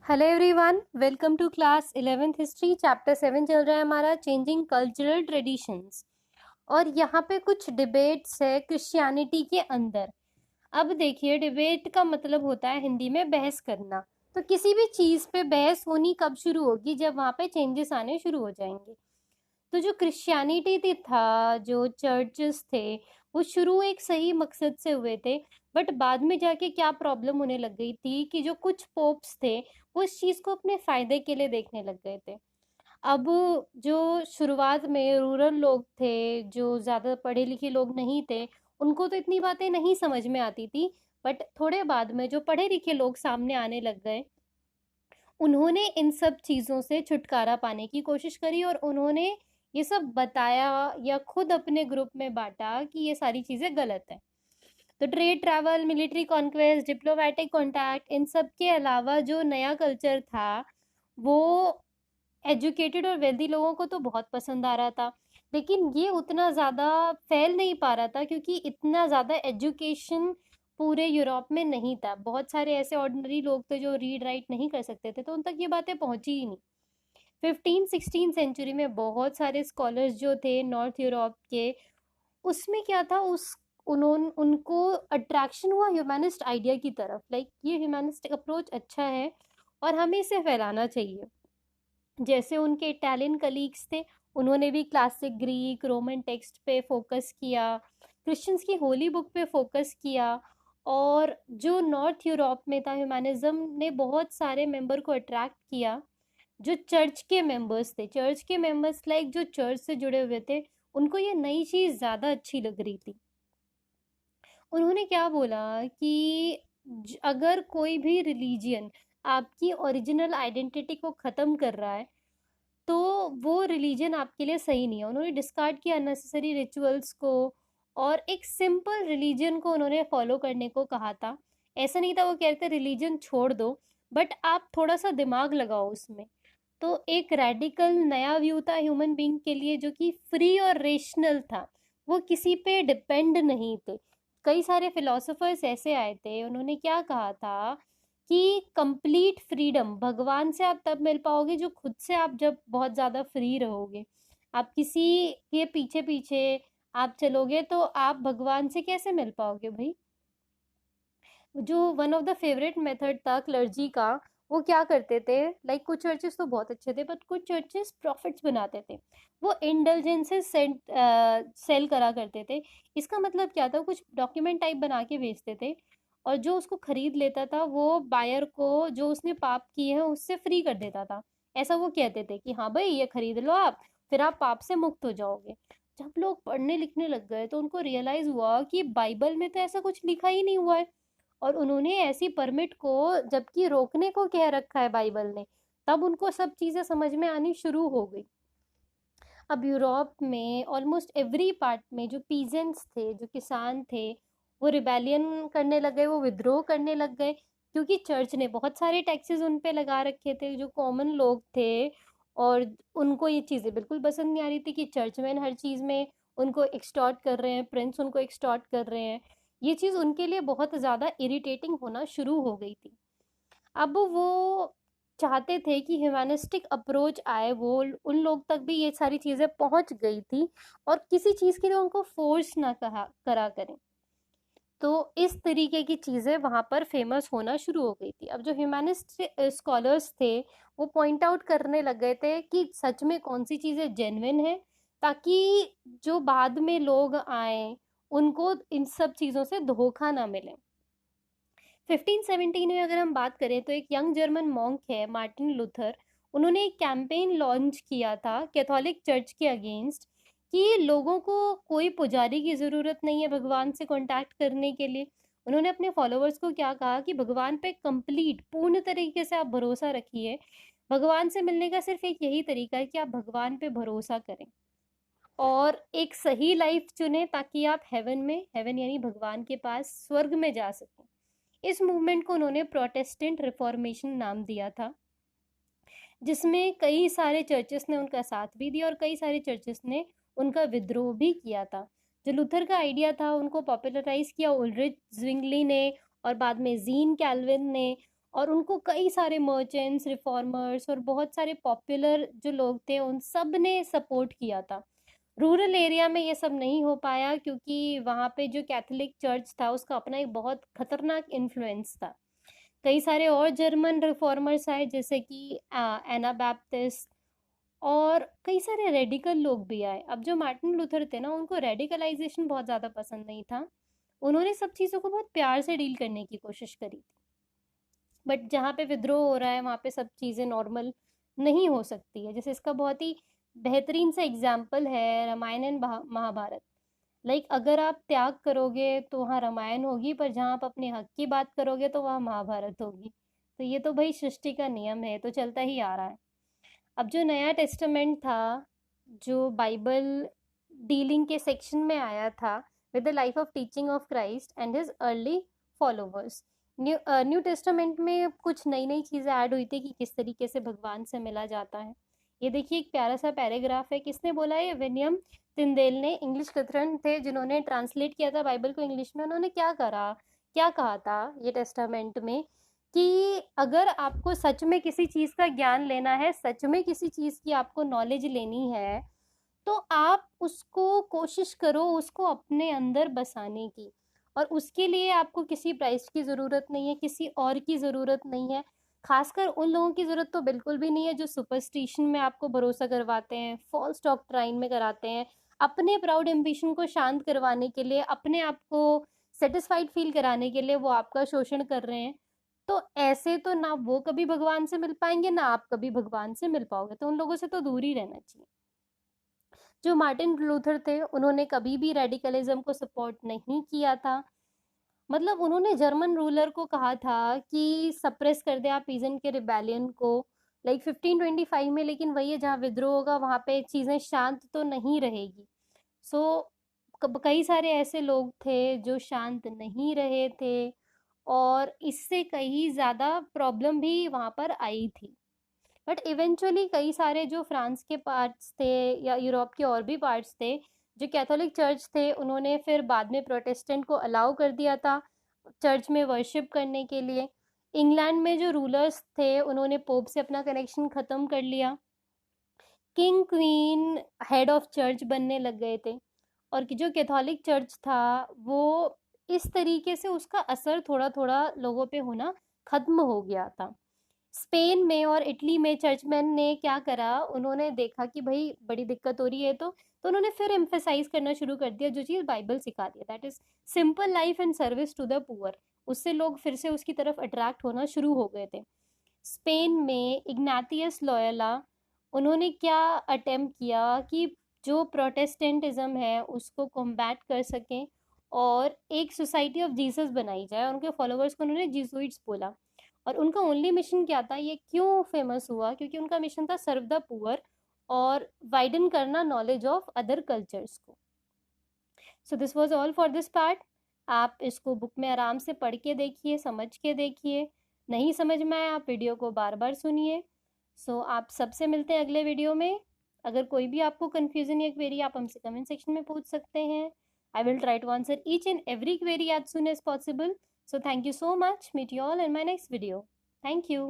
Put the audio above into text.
Hello everyone, welcome to class 11th history. Chapter 7 चल रहा है हमारा, चेंजिंग कल्चरल ट्रेडिशंस। और यहाँ पे कुछ डिबेट्स है क्रिश्चियनिटी के अंदर। अब देखिए, डिबेट का मतलब होता है हिंदी में बहस करना। तो किसी भी चीज़ पे बहस होनी कब शुरू होगी? जब वहाँ पे चेंजेस आने शुरू हो जाएंगे। तो जो क्रिश्चियनिटी था, जो चर्चेस थे, वो शुरू एक सही मकसद से हुए थे। बट बाद में जाके क्या प्रॉब्लम होने लग गई थी कि जो कुछ पोप्स थे वो इस चीज़ को अपने फायदे के लिए देखने लग गए थे। अब जो शुरुआत में रूरल लोग थे, जो ज़्यादा पढ़े लिखे लोग नहीं थे, उनको तो इतनी बातें नहीं समझ में आती थी। बट थोड़े बाद में जो पढ़े लिखे लोग सामने आने लग गए, उन्होंने इन सब चीज़ों से छुटकारा पाने की कोशिश करी और उन्होंने ये सब बताया या खुद अपने ग्रुप में बांटा कि ये सारी चीज़ें गलत है। तो trade, travel, military conquest, diplomatic contact, इन सब के अलावा जो नया कल्चर था वो एजुकेटेड और वेल्दी लोगों को तो बहुत पसंद आ रहा था। लेकिन ये उतना ज़्यादा फैल नहीं पा रहा था क्योंकि इतना ज़्यादा एजुकेशन पूरे यूरोप में नहीं था। बहुत सारे ऐसे ऑर्डिनरी लोग थे जो रीड राइट नहीं कर सकते थे, तो उन तक ये बातें पहुंची ही नहीं। 15-16 सेंचुरी में बहुत सारे स्कॉलर्स जो थे नॉर्थ यूरोप के, उसमें क्या था, उस उन्होंने उनको अट्रैक्शन हुआ ह्यूमनिस्ट आइडिया की तरफ। लाइक ये ह्यूमनिस्टिक अप्रोच अच्छा है और हमें इसे फैलाना चाहिए। जैसे उनके इटालियन कलीग्स थे, उन्होंने भी क्लासिक ग्रीक रोमन टेक्स्ट पे फोकस किया, क्रिश्चियंस की होली बुक पे फोकस किया। और जो नॉर्थ यूरोप में था, ह्यूमनिज्म ने बहुत सारे मेंबर को अट्रैक्ट किया जो चर्च के मेंबर्स थे। चर्च के मेंबर्स लाइक जो चर्च से जुड़े हुए थे, उनको ये नई चीज़ ज़्यादा अच्छी लग रही थी। उन्होंने क्या बोला कि अगर कोई भी रिलीजियन आपकी ओरिजिनल आइडेंटिटी को ख़त्म कर रहा है तो वो रिलीजन आपके लिए सही नहीं है। उन्होंने डिस्कार्ड किया अननेसेसरी रिचुअल्स को और एक सिंपल रिलीजन को उन्होंने फॉलो करने को कहा था। ऐसा नहीं था वो कहते रिलीजन छोड़ दो, बट आप थोड़ा सा दिमाग लगाओ उसमें। तो एक रेडिकल नया व्यू था ह्यूमन बीइंग के लिए जो कि फ्री और रेशनल था। वो किसी पे डिपेंड नहीं थे। कई सारे फिलोसोफर्स ऐसे आए थे, उन्होंने क्या कहा था कि कंप्लीट फ्रीडम भगवान से आप तब मिल पाओगे जो खुद से आप जब बहुत ज़्यादा फ्री रहोगे। आप किसी के पीछे पीछे आप चलोगे तो आप भगवान से कैसे मिल पाओगे भाई? जो one of the favourite method था क्लर्जी का, वो क्या करते थे, लाइक कुछ चर्चेस तो बहुत अच्छे थे बट कुछ चर्चेस प्रॉफिट्स बनाते थे। वो इंडल्जेंसेस सेल करा करते थे। इसका मतलब क्या था, कुछ डॉक्यूमेंट टाइप बना के बेचते थे और जो उसको खरीद लेता था वो बायर को जो उसने पाप किए हैं उससे फ्री कर देता था। ऐसा वो कहते थे कि हाँ भाई ये खरीद लो आप, फिर आप पाप से मुक्त हो जाओगे। जब लोग पढ़ने लिखने लग गए तो उनको रियलाइज हुआ कि बाइबल में तो ऐसा कुछ लिखा ही नहीं हुआ है। और उन्होंने ऐसी परमिट को जबकि रोकने को कह रखा है बाइबल ने, तब उनको सब चीज़ें समझ में आनी शुरू हो गई। अब यूरोप में ऑलमोस्ट एवरी पार्ट में जो पीजेंट्स थे, जो किसान थे, वो रिबेलियन करने लग गए, वो विद्रोह करने लग गए क्योंकि चर्च ने बहुत सारे टैक्सेस उन पे लगा रखे थे जो कॉमन लोग थे। और उनको ये चीज़ें बिल्कुल पसंद नहीं आ रही थी कि चर्चमैन हर चीज़ में उनको एक्सटॉर्ट कर रहे हैं, प्रिंस उनको एक्सटॉर्ट कर रहे हैं। ये चीज़ उनके लिए बहुत ज़्यादा इरिटेटिंग होना शुरू हो गई थी। अब वो चाहते थे कि ह्यूमनिस्टिक अप्रोच आए, वो उन लोग तक भी ये सारी चीज़ें पहुंच गई थी और किसी चीज़ के लिए उनको फोर्स ना कहा करा करें। तो इस तरीके की चीज़ें वहाँ पर फेमस होना शुरू हो गई थी। अब जो ह्यूमनिस्ट स्कॉलर्स थे वो पॉइंट आउट करने लग गए थे कि सच में कौन सी चीज़ें जेन्युइन है, ताकि जो बाद में लोग आए उनको इन सब चीज़ों से धोखा ना मिले। 1517 में अगर हम बात करें तो एक यंग जर्मन मॉन्क है मार्टिन लूथर। उन्होंने एक कैंपेन लॉन्च किया था कैथोलिक चर्च के अगेंस्ट कि लोगों को कोई पुजारी की ज़रूरत नहीं है भगवान से कांटेक्ट करने के लिए। उन्होंने अपने फॉलोअर्स को क्या कहा कि भगवान पे कंप्लीट पूर्ण तरीके से आप भरोसा रखिए। भगवान से मिलने का सिर्फ एक यही तरीका है कि आप भगवान पे भरोसा करें और एक सही लाइफ चुने ताकि आप हेवन में, हेवन यानी भगवान के पास, स्वर्ग में जा सकें। इस मूवमेंट को उन्होंने प्रोटेस्टेंट रिफॉर्मेशन नाम दिया था, जिसमें कई सारे चर्चेस ने उनका साथ भी दिया और कई सारे चर्चेस ने उनका विद्रोह भी किया था। जो लूथर का आइडिया था उनको पॉपुलराइज किया उल्रिच zwingli ने और बाद में जीन कैल्विन ने। और उनको कई सारे मर्चेंट्स, रिफॉर्मर्स और बहुत सारे पॉपुलर जो लोग थे उन सब ने सपोर्ट किया था। रूरल एरिया में ये सब नहीं हो पाया क्योंकि वहाँ पे जो कैथोलिक चर्च था उसका अपना एक बहुत खतरनाक इन्फ्लुएंस था। कई सारे और जर्मन रिफॉर्मर्स आए जैसे कि एना बैप्टिस्ट, और कई सारे रेडिकल लोग भी आए। अब जो मार्टिन लूथर थे ना, उनको रेडिकलाइजेशन बहुत ज़्यादा पसंद नहीं था। उन्होंने सब चीज़ों को बहुत प्यार से डील करने की कोशिश करी थी, बट जहाँ पे विद्रोह हो रहा है वहाँ पे सब चीज़ें नॉर्मल नहीं हो सकती है। जैसे इसका बहुत ही बेहतरीन सा एग्जाम्पल है रामायण एंड महाभारत। लाइक अगर आप त्याग करोगे तो वहाँ रामायण होगी, पर जहाँ आप अपने हक की बात करोगे तो वहाँ महाभारत होगी। तो ये तो भाई सृष्टि का नियम है, तो चलता ही आ रहा है। अब जो नया टेस्टामेंट था, जो बाइबल डीलिंग के सेक्शन में आया था with the life of teaching of Christ and his early followers, new testament में कुछ नई नई चीज़ें ऐड हुई थी कि किस तरीके से भगवान से मिला जाता है। ये देखिए एक प्यारा सा पैराग्राफ है, किसने बोला है? विलियम तिंदेल ने, इंग्लिश लुथरन थे जिन्होंने ट्रांसलेट किया था बाइबल को इंग्लिश में। उन्होंने क्या कहा था ये टेस्टामेंट में, कि अगर आपको सच में किसी चीज़ का ज्ञान लेना है, सच में किसी चीज़ की आपको नॉलेज लेनी है, तो आप उसको कोशिश करो उसको अपने अंदर बसाने की। और उसके लिए आपको किसी प्राइस की ज़रूरत नहीं है, किसी और की ज़रूरत नहीं है। खासकर उन लोगों की ज़रूरत तो बिल्कुल भी नहीं है जो सुपरस्टिशन में आपको भरोसा करवाते हैं, फॉल्स डॉक्ट्राइन में कराते हैं, अपने प्राउड एम्बिशन को शांत करवाने के लिए, अपने आप को सेटिस्फाइड फील कराने के लिए वो आपका शोषण कर रहे हैं। तो ऐसे तो ना वो कभी भगवान से मिल पाएंगे, ना आप कभी भगवान से मिल पाओगे। तो उन लोगों से तो दूर ही रहना चाहिए। जो मार्टिन लूथर थे उन्होंने कभी भी रेडिकलिज्म को सपोर्ट नहीं किया था। मतलब उन्होंने जर्मन रूलर को कहा था कि सप्रेस कर दे आप पीजन के रिबेलियन को, लाइक 1525 में। लेकिन वही है, जहाँ विद्रोह होगा वहाँ पे चीज़ें शांत तो नहीं रहेगी। सो कई सारे ऐसे लोग थे जो शांत नहीं रहे थे, और इससे कहीं ज़्यादा प्रॉब्लम भी वहाँ पर आई थी। बट इवेंचुअली कई सारे जो फ्रांस के पार्ट्स थे या यूरोप के और भी पार्ट्स थे, जो कैथोलिक चर्च थे, उन्होंने फिर बाद में प्रोटेस्टेंट को अलाउ कर दिया था चर्च में वर्शिप करने के लिए। इंग्लैंड में जो रूलर्स थे उन्होंने पोप से अपना कनेक्शन ख़त्म कर लिया। King queen head of church बनने लग गए थे, और कि जो कैथोलिक चर्च था वो इस तरीके से उसका असर थोड़ा थोड़ा लोगों पे होना खत्म हो गया था। स्पेन में और इटली में चर्चमैन ने क्या करा, उन्होंने देखा कि भाई बड़ी दिक्कत हो रही है, तो उन्होंने फिर एम्फेसाइज करना शुरू कर दिया जो चीज़ बाइबल सिखा दिया, that is simple life and service to the poor. उससे लोग फिर से उसकी तरफ अट्रैक्ट होना शुरू हो गए थे। स्पेन में इग्नातियस लॉयला, उन्होंने क्या अटेम्प्ट किया कि जो प्रोटेस्टेंटिज्म है उसको कॉम्बैट कर सकें और एक सोसाइटी ऑफ जीसस बनाई जाए। उनके फॉलोअर्स को उन्होंने जीसुइट्स बोला। और उनका ओनली मिशन क्या था, ये क्यों फेमस हुआ? क्योंकि उनका मिशन था सर्व द पुअर और वाइडन करना नॉलेज ऑफ अदर कल्चर्स को। So this was all for this part. आप इसको बुक में आराम से पढ़ के देखिए, समझ के देखिए। नहीं समझ में आया आप वीडियो को बार बार सुनिए। सो आप सबसे मिलते हैं अगले वीडियो में। अगर कोई भी आपको कन्फ्यूजन या क्वेरी आप हमसे कमेंट सेक्शन में पूछ सकते हैं। I will try to answer each and every query as soon as possible. So thank you so much. Meet you all in my next video. Thank you.